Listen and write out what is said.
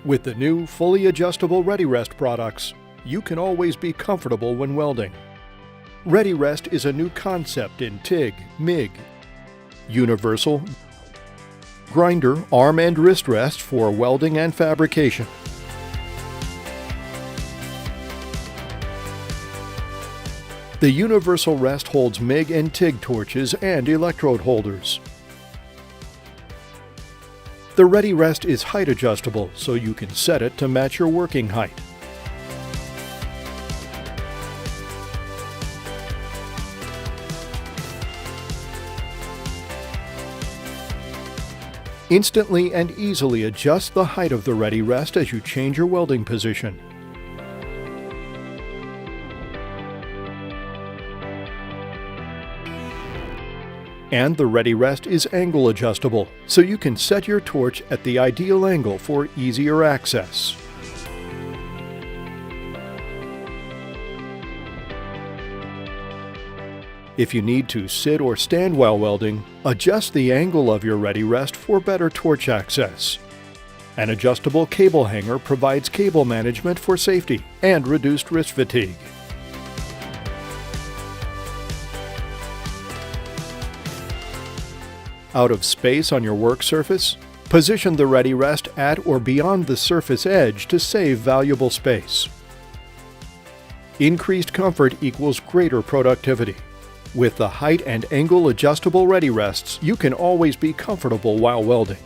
With the new fully adjustable ReadyRest products, you can always be comfortable when welding. ReadyRest is a new concept in TIG, MIG, universal, grinder, arm and wrist rests for welding and fabrication. The universal rest holds MIG and TIG torches and electrode holders. The ReadyRest is height adjustable, so you can set it to match your working height. Instantly and easily adjust the height of the ReadyRest as you change your welding position. And the ReadyRest is angle adjustable, so you can set your torch at the ideal angle for easier access. If you need to sit or stand while welding, adjust the angle of your ReadyRest for better torch access. An adjustable cable hanger provides cable management for safety and reduced wrist fatigue. Out of space on your work surface? Position the ReadyRest at or beyond the surface edge to save valuable space. Increased comfort equals greater productivity. With the height and angle adjustable ReadyRests, you can always be comfortable while welding.